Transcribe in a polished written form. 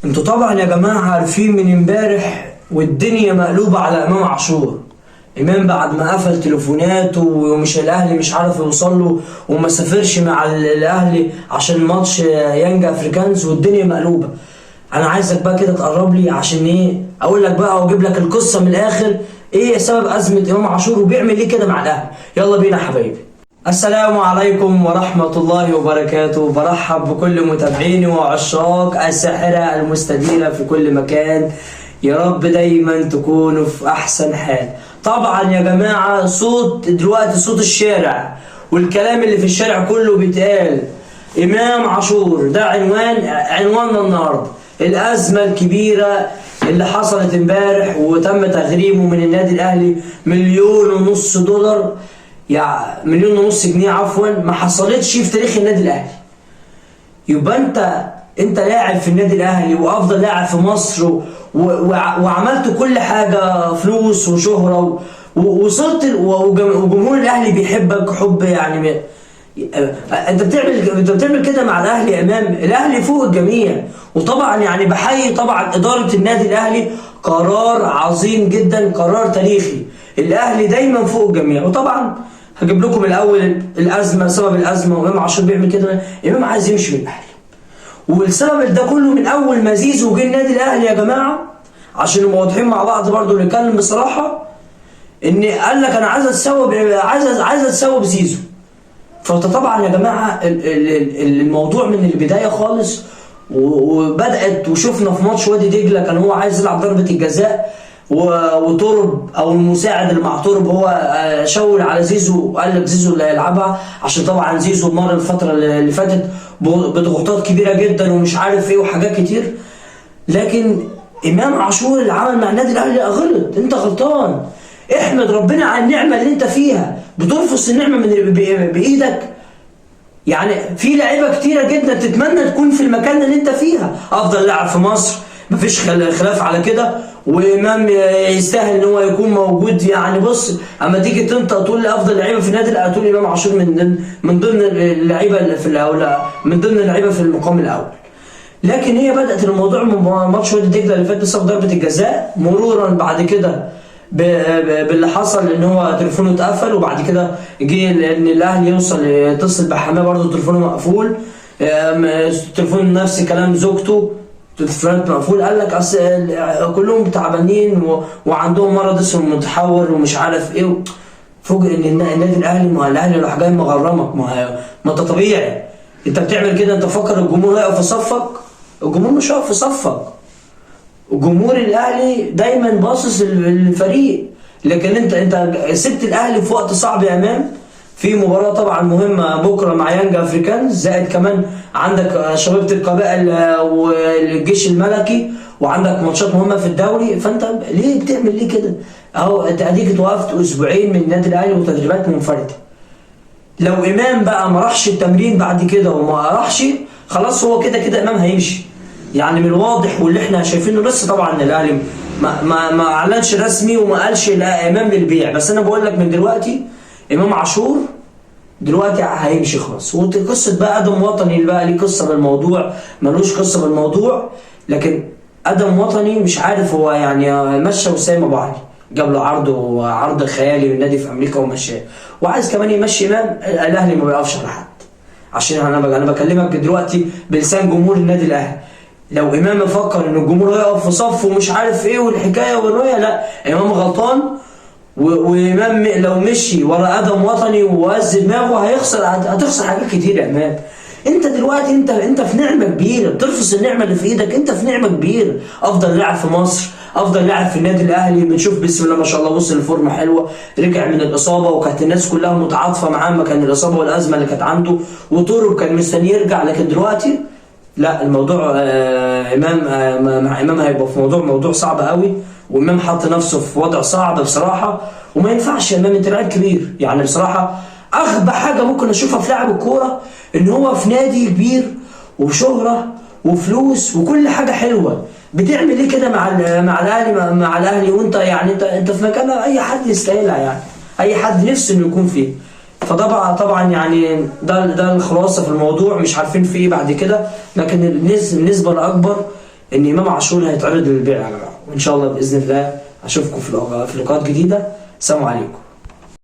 انتوا طبعا يا جماعة عارفين من امبارح والدنيا مقلوبة على امام عاشور. امام بعد ما قفل تليفوناته ومش الاهلي مش عارف يوصل له وما سافرش مع الاهلي عشان ماتش يانج افريكانز والدنيا مقلوبة. انا عايزك بقى كده تقرب لي عشان ايه اقول لك بقى واجيب لك القصة من الاخر، ايه سبب ازمة امام عاشور وبيعمل ليه كده مع الاهلي. يلا بينا يا حبايبي. السلام عليكم ورحمة الله وبركاته. برحب بكل متابعيني وعشاق الساحرة المستديرة في كل مكان، يا رب دايما تكونوا في أحسن حال. طبعا يا جماعة صوت دلوقتي صوت الشارع والكلام اللي في الشارع كله بيتقال إمام عاشور، ده عنواننا النهاردة. الأزمة الكبيرة اللي حصلت امبارح وتم تغريمه من النادي الأهلي $1.5 يعني $1.5 عفوا، ما حصلتش في تاريخ النادي الاهلي. يبقى انت لاعب في النادي الاهلي وافضل لاعب في مصر وعملت كل حاجه، فلوس وشهره ووصلت وجمهور الاهلي بيحبك حب يعني. انت بتعمل كده مع الاهلي يا امام. الاهلي فوق الجميع، وطبعا يعني بحيي طبعا اداره النادي الاهلي، قرار عظيم جدا، قرار تاريخي. الاهلي دايما فوق الجميع. وطبعا هجيب لكم الاول الازمه، سبب الازمه وامام عاشور بيعمل كده. امام عايز يمشي من الاهلي، والسبب ده كله من اول ما زيزو جه النادي الاهلي يا جماعه، عشان نبقى واضحين مع بعض برضه نتكلم بصراحه. ان قال لك انا عايز اتسوى بزيزو. فطبعا يا جماعه الموضوع من البدايه خالص، وبدات وشفنا في ماتش وادي دجله كان هو عايز يلعب ضربه الجزاء، وترب او المساعد اللي مع ترب هو شاور على زيزو وقال لك زيزو اللي هيلعبها، عشان طبعا زيزو مر الفتره اللي فاتت بضغوطات كبيره جدا ومش عارف ايه وحاجات كتير. لكن امام عاشور اللي عمل مع النادي الاهلي غلط، انت غلطان. احمد ربنا على النعمه اللي انت فيها، بترفض النعمه من بايدك. يعني في لعيبه كتيره جدا تتمنى تكون في المكان اللي انت فيها، افضل لاعب في مصر مفيش خلاف على كده، وامام يستاهل ان هو يكون موجود. يعني بص، اما تيجي تنطق تقول لي افضل لعيبه في النادي الاهلي، تقول امام عاشور من ضمن اللعيبه في الاول، من ضمن اللعيبه في المقام الاول. لكن هي بدات الموضوع من ماتش وادي دجله اللي فات بسبب ضربه الجزاء، مرورا بعد كده باللي حصل ان هو تليفونه اتقفل، وبعد كده جه ان الاهلي يتصل بحماه برضه تليفونه مقفول. تليفون نفس كلام زوجته تليفونات مقفول. قال لك اصل كلهم تعبانين وعندهم مرض اسمه متحور ومش عارف ايه. فوجئ ان النادي الاهلي، ما الاهلي راح جاي مغرمك. ما انت طبيعي انت بتعمل كده، انت فكر الجمهور هيقف في صفك؟ الجمهور مش هيقف في صفك. جمهور الاهلي دايما باصص للفريق. لكن انت سبت الاهلي في وقت صعب يا امام، في مباراة طبعا مهمة بكرة مع يانج افريكانز، زائد كمان عندك شبيبة القبائل والجيش الملكي، وعندك ماتشات مهمة في الدوري. فانت ليه بتعمل ليه كده؟ اهو انت اديك اتوقفت اسبوعين من النادي الاهلي وتدريبات منفردة. لو امام بقى ما راحش التمرين بعد كده وما راحش، خلاص هو كده امام هيمشي. يعني من الواضح واللي احنا شايفينه لسه طبعا الاهلي ما اعلنش رسمي وما قالش لا امام للبيع، بس انا بقول لك من دلوقتي امام عاشور دلوقتي هيمشي خلاص. وقصه بقى ادم وطني اللي بقى ليه قصه بالموضوع، ملوش قصه بالموضوع. لكن ادم وطني مش عارف هو يعني مشى وسام ابو علي، جاب له عرض خيالي من نادي في امريكا ومشاه، وعايز كمان يمشي امام. الاهلي ما بيقفش على حد، عشان انا بكلمك دلوقتي بلسان جمهور النادي الاهلي. لو امام مفكر ان الجمهور هيقف في صف ومش عارف ايه والحكايه والرؤيه، لا، امام غلطان. وامام لو مشي ورا ادم وطني ووز دماغه هتخسر حاجات كتير يا امام. انت دلوقتي انت في نعمه كبيره، بترفض النعمه اللي في ايدك. انت في نعمه كبيره، افضل لاعب في مصر، افضل لاعب في النادي الاهلي. بنشوف بسم الله ما شاء الله وصل لفورمه حلوه، رجع من الاصابه وكانت الناس كلها متعاطفه معاه، ما كان الاصابه والازمه اللي كانت عنده، وطرب كان مستني يرجع. لكن دلوقتي لا، الموضوع مع امام هيبقى في موضوع صعب قوي، وامام حط نفسه في وضع صعب بصراحه. وما ينفعش يا امام، انت لاعب كبير. يعني بصراحه اغبى حاجه ممكن اشوفها في لاعب الكوره ان هو في نادي كبير وشهره وفلوس وكل حاجه حلوه، بتعمل ليه كده مع الاهلي وانت يعني انت في مكان اي حد يستاهلها، يعني اي حد نفسه انه يكون فيه. فطبعا يعني ده الخلاصه في الموضوع، مش عارفين في ايه بعد كده. لكن النسبه الاكبر ان امام عاشور هيتعرض للبيع يا جماعه، وان شاء الله باذن الله اشوفكم في لقاءات جديده. سلام عليكم.